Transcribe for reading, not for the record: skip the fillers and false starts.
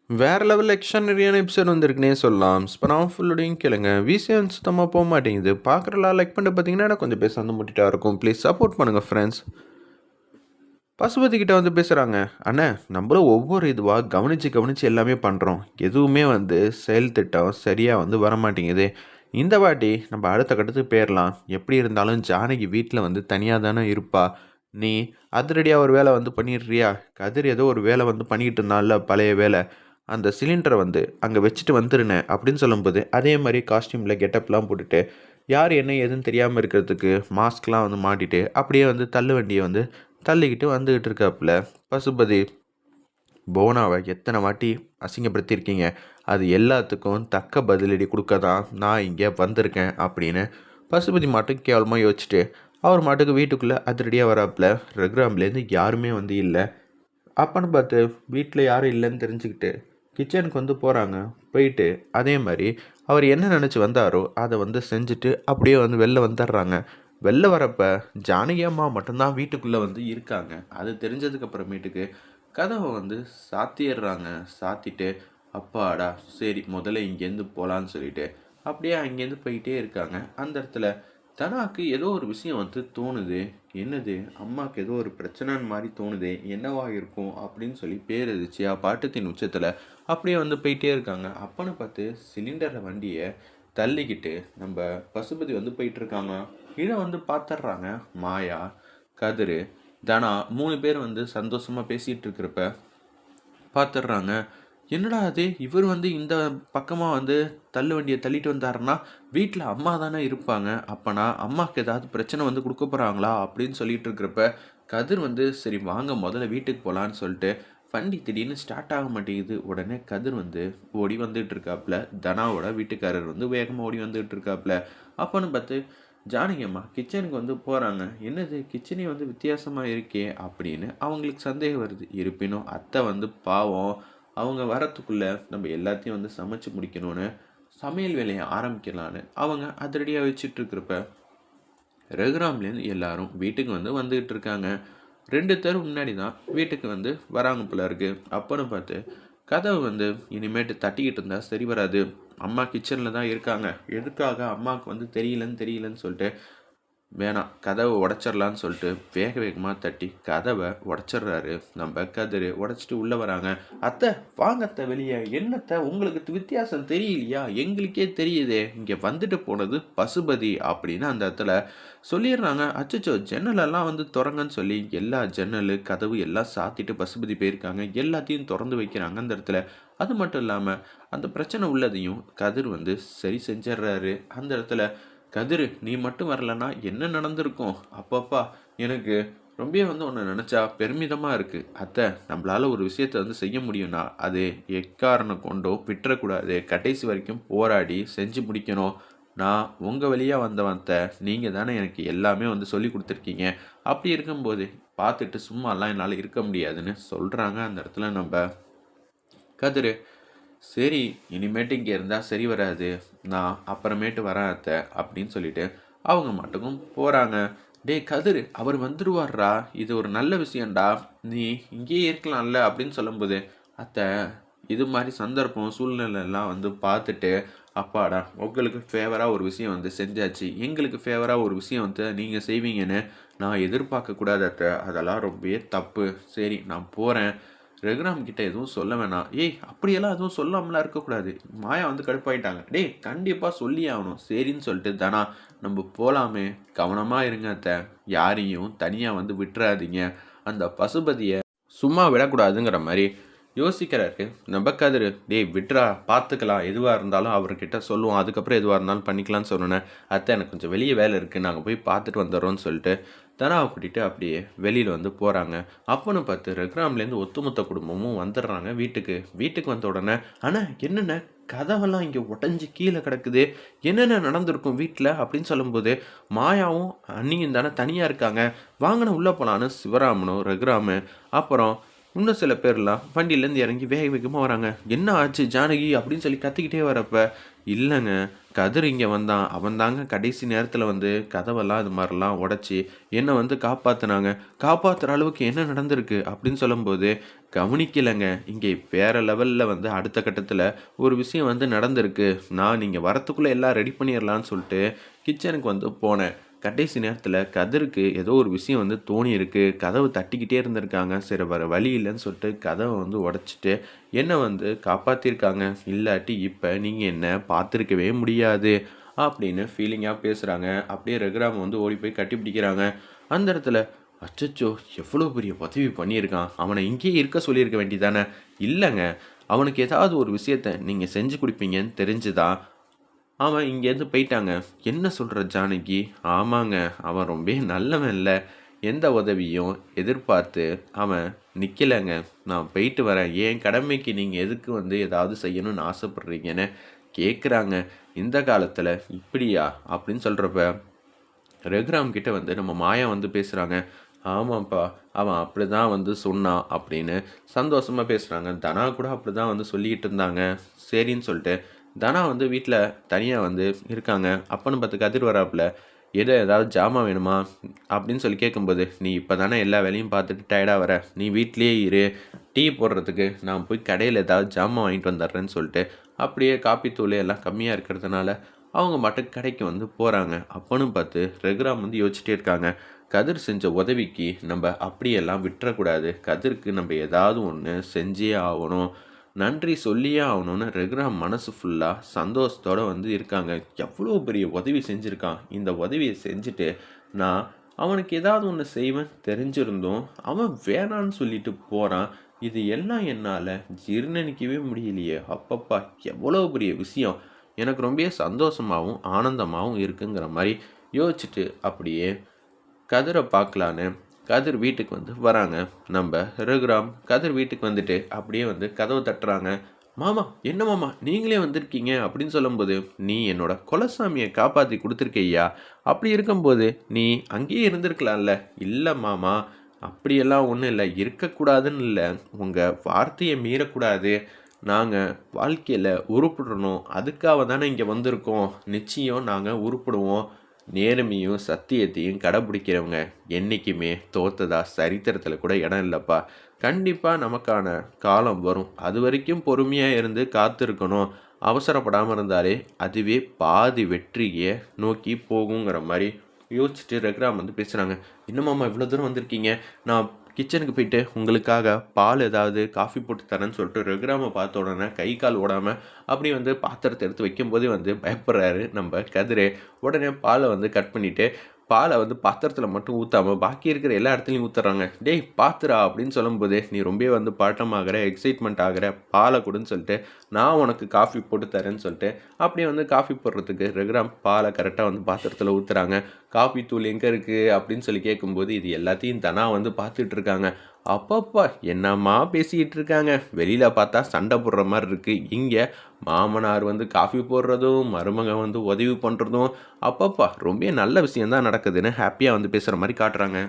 வேற level எக்ஸ்ட்ரானரியான episode வந்திருக்குன்னே சொல்லலாம். Spun-of ஃபுல்லோடையும் கேளுங்க. விசிஎம் சுத்தமா போமாட்டேங்குது. பார்க்குறலாம் லைக் பண்ணிட்டு பார்த்தீங்கன்னா, எனக்கு கொஞ்சம் பேச வந்து முட்டிட்டா இருக்கும். ப்ளீஸ் சப்போர்ட் பண்ணுங்க ஃப்ரெண்ட்ஸ். பசுபதி கிட்ட வந்து பேசுகிறாங்க. அண்ணே, நம்மளும் ஒவ்வொரு இதுவாக கவனித்து கவனித்து எல்லாமே பண்ணுறோம். எதுவுமே வந்து செயல் திட்டம் சரியாக வந்து வரமாட்டேங்குது. இந்த வாட்டி நம்ம அடுத்த கட்டத்துக்கு போயிடலாம். எப்படி இருந்தாலும் ஜானகி வீட்டில் வந்து தனியாக தானே இருப்பா. நீ அதிரடியாக ஒரு வேலை வந்து பண்ணிடுறியா? கதிர் ஏதோ ஒரு வேலை வந்து பண்ணிக்கிட்டு இருந்தால, பழைய வேலை. அந்த சிலிண்டரை வந்து அங்கே வச்சுட்டு வந்துருனேன் அப்படின்னு சொல்லும்போது, அதே மாதிரி காஸ்டியூமில் கெட்டப்லாம் போட்டுட்டு, யார் என்ன ஏதுன்னு தெரியாமல் இருக்கிறதுக்கு மாஸ்க்லாம் வந்து மாட்டிட்டு, அப்படியே வந்து தள்ளு வண்டியை வந்து தள்ளிக்கிட்டு வந்துக்கிட்டு இருக்காப்புல பசுபதி. போனாவை எத்தனை வாட்டி அசிங்கப்படுத்தியிருக்கீங்க, அது எல்லாத்துக்கும் தக்க பதிலடி கொடுக்க தான் நான் இங்கே வந்திருக்கேன் அப்படின்னு பசுபதி மாட்டுக்கு கேவலமாக யோசிச்சுட்டு அவர் மாட்டுக்கு வீட்டுக்குள்ளே அதிரடியாக வராப்புல. ரகுராம்லேருந்து யாருமே வந்து இல்லை. அப்பன்னு பார்த்து வீட்டில் யாரும் இல்லைன்னு தெரிஞ்சுக்கிட்டு கிச்சனுக்கு வந்து போகிறாங்க. போயிட்டு அதே மாதிரி அவர் என்ன நினச்சி வந்தாரோ அதை வந்து செஞ்சுட்டு அப்படியே வந்து வெளில வந்துடுறாங்க. வெளில வரப்போ ஜானகி அம்மா மட்டும்தான் வீட்டுக்குள்ளே வந்து இருக்காங்க. அது தெரிஞ்சதுக்கு அப்புறமேட்டுக்கு கதவை வந்து சாத்திடுறாங்க. சாத்திட்டு அப்பாடா சரி முதல்ல இங்கேருந்து போகலான்னு சொல்லிட்டு அப்படியே அங்கேருந்து போயிட்டே இருக்காங்க. அந்த இடத்துல தனாக்கு ஏதோ ஒரு விஷயம் வந்து தோணுது. என்னது, அம்மாவுக்கு ஏதோ ஒரு பிரச்சனைன்னு மாதிரி தோணுது, என்னவா இருக்கும் அப்படின்னு சொல்லி பேரதிர்ச்சியா பாட்டத்தின் உச்சத்தில் அப்படியே வந்து போயிட்டே இருக்காங்க. அப்பன்னு பார்த்து சிலிண்டரில் வண்டியை தள்ளிக்கிட்டு நம்ம பசுபதி வந்து போயிட்டுருக்காங்க. இதை வந்து பார்த்துட்றாங்க மாயா, கதிர், தனா 3 பேர் வந்து சந்தோஷமாக பேசிகிட்டு இருக்கிறப்ப பார்த்துட்றாங்க. என்னடா அது, இவர் வந்து இந்த பக்கமாக வந்து தள்ளு வண்டியை தள்ளிட்டு வந்தாருன்னா வீட்டில் அம்மா தானே இருப்பாங்க, அப்போனா அம்மாவுக்கு ஏதாவது பிரச்சனை வந்து கொடுக்க போகிறாங்களா அப்படின்னு சொல்லிட்டு இருக்கிறப்ப கதிர் வந்து சரி வாங்க முதல்ல வீட்டுக்கு போகலான்னு சொல்லிட்டு வண்டி திடீர்னு ஸ்டார்ட் ஆக மாட்டேங்குது. உடனே கதிர் வந்து ஓடி வந்துட்டு இருக்காப்புல. தனாவோட வீட்டுக்காரர் வந்து வேகமாக ஓடி வந்துட்டு இருக்காப்புல. அப்போன்னு பார்த்து ஜானகி அம்மா கிச்சனுக்கு வந்து போகிறாங்க. என்னது கிச்சனே வந்து வித்தியாசமாக இருக்கே அப்படின்னு அவங்களுக்கு சந்தேகம் வருது. இருப்பினும் அத்தை வந்து பாவம், அவங்க வரத்துக்குள்ளே நம்ம எல்லாத்தையும் வந்து சமைச்சு முடிக்கணும்னு சமையல் வேலையை ஆரம்பிக்கலான்னு அவங்க அதிரடியாக வச்சிட்ருக்கிறப்ப ரகுராம்லேருந்து எல்லாரும் வீட்டுக்கு வந்து வந்துக்கிட்டு இருக்காங்க. 2 தெரு முன்னாடி தான் வீட்டுக்கு வந்து வராங்க போல இருக்கு. அப்போன்னு பார்த்து கதவு வந்து இனிமேட்டு தட்டிக்கிட்டு இருந்தால் சரி வராது. அம்மா கிச்சனில் தான் இருக்காங்க, எதுக்காக அம்மாவுக்கு வந்து தெரியலன்னு சொல்லிட்டு வேணாம் கதவை உடச்சிடலான்னு சொல்லிட்டு வேக வேகமாக தட்டி கதவை உடச்சிட்றாரு நம்ம கதிர். உடச்சிட்டு உள்ளே வராங்க. அத்தை வாங்க அத்தை வெளியே. என்னத்தை உங்களுக்கு வித்தியாசம் தெரியலையா? எங்களுக்கே தெரியுதே, இங்கே வந்துட்டு போனது பசுபதி அப்படின்னு அந்த இடத்துல சொல்லிடுறாங்க. அச்சச்சோ, ஜன்னலெல்லாம் வந்து திறங்கன்னு சொல்லி எல்லா ஜன்னல் கதவு எல்லாம் சாத்திட்டு பசுபதி போயிருக்காங்க. எல்லாத்தையும் திறந்து வைக்கிறாங்க அந்த இடத்துல. அது மட்டும் இல்லாமல் அந்த பிரச்சனை உள்ளதையும் கதிர் வந்து சரி செஞ்சிட்றாரு அந்த இடத்துல. கதிர் நீ மட்டும் வரலன்னா என்ன நடந்திருக்கும்? அப்பப்பா எனக்கு ரொம்ப வந்து ஒன்று நினச்சா பெருமிதமாக இருக்குது. அத்தை நம்மளால் ஒரு விஷயத்தை வந்து செய்ய முடியும்னா அது எக்காரணம் கொண்டும் விட்டுறக்கூடாது. கடைசி வரைக்கும் போராடி செஞ்சு முடிக்கணும். நான் உங்கள் வழியாக வந்தவன்த்த, நீங்கள் தானே எனக்கு எல்லாமே வந்து சொல்லி கொடுத்துருக்கீங்க. அப்படி இருக்கும்போது பார்த்துட்டு சும்மாலாம் என்னால் இருக்க முடியாதுன்னு சொல்கிறாங்க அந்த இடத்துல நம்ம கதிர். சரி இனிமேட்டு இங்கே இருந்தால் சரி வராது, நான் அப்புறமேட்டு வரேன் அத்தை அப்படின்னு சொல்லிட்டு அவங்க மட்டுக்கும் போகிறாங்க. டே கதிர், அவர் வந்துடுவார்ரா, இது ஒரு நல்ல விஷயம்டா, நீ இங்கேயே இருக்கலாம்ல அப்படின்னு சொல்லும்போது அத்தை இது மாதிரி சந்தர்ப்பம் சூழ்நிலைலாம் வந்து பார்த்துட்டு அப்பாடா உங்களுக்கு ஃபேவராக ஒரு விஷயம் வந்து செஞ்சாச்சு, எங்களுக்கு ஃபேவராக ஒரு விஷயம் வந்து நீங்கள் செய்வீங்கன்னு நான் எதிர்பார்க்கக்கூடாது அத்தை, அதெல்லாம் ரொம்பவே தப்பு. சரி நான் போகிறேன். ரகுராம் கிட்ட எதுவும் சொல்ல வேணாம். ஏய் அப்படியெல்லாம் எதுவும் சொல்லாமலாம் இருக்கக்கூடாது. மாயா வந்து கடுப்பாயிட்டாங்க. டேய் கண்டிப்பாக சொல்லி ஆகணும். சரின்னு சொல்லிட்டு தனா நம்ம போகலாமே, கவனமாக இருங்க அத்தை, யாரையும் தனியாக வந்து விட்டுறாதீங்க, அந்த பசுபதியை சும்மா விடக்கூடாதுங்கிற மாதிரி யோசிக்கிறாரு நம்ம கதிர். டேய் விட்ரா, பார்த்துக்கலாம், எதுவாக இருந்தாலும் அவர்கிட்ட சொல்லுவோம், அதுக்கப்புறம் எதுவாக இருந்தாலும் பண்ணிக்கலாம்னு சொன்னேன். அத்தை எனக்கு கொஞ்சம் வெளியே வேலை இருக்குது, நாங்கள் போய் பார்த்துட்டு வந்துடுறோன்னு சொல்லிட்டு தனாவை கூட்டிகிட்டு அப்படியே வெளியில் வந்து போகிறாங்க. அப்போன்னு பார்த்து ரகுராம்லேருந்து ஒத்துமொத்த குடும்பமும் வந்துடுறாங்க வீட்டுக்கு. வீட்டுக்கு வந்த உடனே ஆனால் என்னென்ன கதவெல்லாம் இங்கே உடஞ்சி கீழே கிடக்குது, என்னென்ன நடந்திருக்கும் வீட்டில் அப்படின்னு சொல்லும்போது மாயாவும் அண்ணியும் தானே தனியாக இருக்காங்க, வாங்கின உள்ளே போகலான்னு சிவராமனும் ரகுராமு அப்புறம் இன்னும் சில பேர்லாம் வண்டியிலேருந்து இறங்கி வேக வேகமாக வராங்க. என்ன ஆச்சு ஜானகி அப்படின்னு சொல்லி கத்திக்கிட்டே வரப்ப இல்லைங்க, கதிர் இங்கே வந்தான், அவன் தாங்க கடைசி நேரத்தில் வந்து கதவெல்லாம் இது மாதிரிலாம் உடச்சி என்னை வந்து காப்பாற்றினாங்க, காப்பாற்றுற அளவுக்கு என்ன நடந்திருக்கு அப்படின்னு சொல்லும்போது கவனிக்கலங்க. இங்கே வேற லெவல்ல வந்து அடுத்த கட்டத்தில ஒரு விஷயம் வந்து நடந்திருக்கு. நான் நீங்க வரத்துக்குள்ள எல்லாம் ரெடி பண்ணிறலான்னு சொல்ட்டு கிச்சனுக்கு வந்து போனேன். கடைசி நேரத்தில கதிருக்கு ஏதோ ஒரு விஷயம் வந்து தோணியிருக்கு. கதவு தட்டிக்கிட்டே இருந்திருக்காங்க. சரி வேற வழி இல்லன்னு சொல்ட்டு கதவ வந்து உடைச்சுட்டு என்ன வந்து காப்பாத்தியிருக்காங்க. இல்லாட்டி இப்ப நீங்க என்ன பார்த்துருக்கவே முடியாது. அப்படின்னு ஃபீலிங்கா பேசுறாங்க. அப்படியே ரகுராம வந்து ஓடி போய் கட்டிப்பிடிக்கிறாங்க. அந்த இடத்துல அச்சச்சோ! எவ்வளோ பெரிய உதவி பண்ணியிருக்கான். அவன இங்கேயே இருக்க சொல்லியிருக்க வேண்டியதானே! இல்லங்க. அவனுக்கு ஏதாவது ஒரு விஷயத்த நீங்க செஞ்சு குடுப்பீங்கன்னு தெரிஞ்சு தான், அவன் இங்கேருந்து போயிட்டாங்க. என்ன சொல்ற ஜானகி? ஆமாங்க. அவன் ரொம்ப நல்லவன் இல்ல. எந்த உதவியும் எதிர்பார்த்து அவன் நிக்கலங்க. நான் போயிட்டு வரேன். என் கடமைக்கு நீங்க எதுக்கு வந்து ஏதாவது செய்யணும்னு ஆசைப்படுறீங்கன்னு கேட்குறாங்க. இந்த காலத்தில இப்படியா? அப்படின்னு சொல்றப்ப ரகுராம் கிட்ட வந்து நம்ம மாயா வந்து பேசுறாங்க. ஆமாம்ப்பா, அவன் அப்படிதான் வந்து சொன்னான் அப்படின்னு சந்தோஷமா பேசுறாங்க. தனா கூட அப்படிதான் வந்து சொல்லிக்கிட்டு இருந்தாங்க. சரின்னு சொல்லிட்டு, தனா வந்து வீட்ல தனியா வந்து இருக்காங்க. அப்பன்னு பார்த்து கதிர் வராப்புல, ஏதாவது ஜாமான் வேணுமா? அப்படின்னு சொல்லி கேட்கும்போது, நீ இப்ப தானே எல்லா வேலையும் பார்த்துட்டு டயர்டா வர. நீ வீட்லயே இரு. டீ போடுறதுக்கு நான் போய் கடையில ஏதாவது ஜாமான் வாங்கிட்டு வந்துடுறேன்னு சொல்லிட்டு, அப்படியே காப்பி தூள் எல்லாம் கம்மியா இருக்கிறதுனால, அவங்க பாட்டுக்கு கடைக்கு வந்து போறாங்க. அப்பன்னு பார்த்து ரகுராம் வந்து யோசிச்சுட்டே இருக்காங்க. கதிர் செஞ்ச உதவிக்கு நம்ம அப்படியெல்லாம் விட்டுறக்கூடாது. கதிருக்கு நம்ம ஏதாவது ஒன்று செஞ்சே ஆகணும். நன்றி சொல்லியே ஆகணும்னு ரகுராம் மனசு ஃபுல்லாக சந்தோஷத்தோடு வந்து இருக்காங்க. எவ்வளோ பெரிய உதவி செஞ்சுருக்கான். இந்த உதவியை செஞ்சுட்டு நான் அவனுக்கு ஏதாவது ஒன்று செய்வேன் தெரிஞ்சிருந்தும் அவன் வேணான்னு சொல்லிட்டு போகிறான். இது எல்லாம் என்னால் ஜீர்ணிக்கவே முடியலையே. அப்பப்பா எவ்வளோ பெரிய விஷயம். எனக்கு ரொம்ப சந்தோஷமாகவும் ஆனந்தமாகவும் இருக்குங்கிற மாதிரி யோசிச்சுட்டு அப்படியே கதிரை பார்க்கலான்னு கதிர் வீட்டுக்கு வந்து வராங்க. நம்ம ரகுராம் கதிர் வீட்டுக்கு வந்துட்டு அப்படியே வந்து கதவை தட்டுறாங்க. மாமா என்ன மாமா நீங்களே வந்திருக்கீங்க அப்படின்னு சொல்லும்போது, நீ என்னோட குலசாமியை காப்பாற்றி கொடுத்துருக்கையா, அப்படி இருக்கும்போது நீ அங்கேயே இருந்திருக்கலாம்ல. இல்லை மாமா அப்படியெல்லாம் ஒன்றும் இல்லை, இருக்கக்கூடாதுன்னு இல்லை, உங்கள் வார்த்தையை மீறக்கூடாது. நாங்கள் வாழ்க்கையில் உருப்பிடணும், அதுக்காக தானே இங்கே வந்திருக்கோம். நிச்சயம் நாங்கள் உருப்பிடுவோம். நேர்மையும் சத்தியத்தையும் கடைப்பிடிக்கிறவங்க என்றைக்குமே தோத்ததா சரித்திரத்தில் கூட இடம் இல்லைப்பா. கண்டிப்பாக நமக்கான காலம் வரும். அது வரைக்கும் பொறுமையாக இருந்து காத்திருக்கணும். அவசரப்படாமல் இருந்தாலே அதுவே பாதி வெற்றியை நோக்கி போகுங்கிற மாதிரி யோசிச்சுட்டு ரகுராம் வந்து பேசுகிறாங்க. இன்னுமாம்மா இவ்வளோ தூரம் வந்திருக்கீங்க, நான் கிச்சனுக்கு போயிட்டு உங்களுக்காக பால் ஏதாவது காஃபி போட்டு தரேன்னு சொல்லிட்டு ரகுராமை பார்த்த உடனே கை கால் ஓடாமல் அப்படி வந்து பாத்திரத்தை எடுத்து வைக்கும்போதே வந்து பயப்படுறாரு நம்ம கதிரே. உடனே பாலை வந்து கட் பண்ணிவிட்டு பாலை வந்து பாத்திரத்தில் மட்டும் ஊற்றாமல் பாக்கி இருக்கிற எல்லா இடத்துலையும் ஊற்றுறாங்க. டேய் பாத்துரா அப்படின்னு சொல்லும்போது, நீ ரொம்ப வந்து பழட்டமாகிற எக்ஸைட்மெண்ட் ஆகிற, பாலை கொடுன்னு சொல்லிட்டு நான் உனக்கு காஃபி போட்டு தரேன்னு சொல்லிட்டு அப்படியே வந்து காஃபி போடுறதுக்கு ரகுராம் பாலை கரெக்டாக வந்து பாத்திரத்தில் ஊற்றுறாங்க. காஃபி தூள் எங்கே இருக்குது அப்படின்னு சொல்லி கேட்கும்போது இது எல்லாத்தையும் தனா வந்து பார்த்துட்டு இருக்காங்க. அப்பப்பா என்னம்மா பேசிக்கிட்டு இருக்காங்க. வெளியில் பார்த்தா சண்டை போடுற மாதிரி இருக்குது. இங்கே மாமனார் வந்து காஃபி போடுறதும் மருமகன் வந்து உதவி பண்ணுறதும் அப்பப்பா ரொம்ப நல்ல விஷயந்தான் நடக்குதுன்னு ஹாப்பியாக வந்து பேசுகிற மாதிரி காட்டுறாங்க.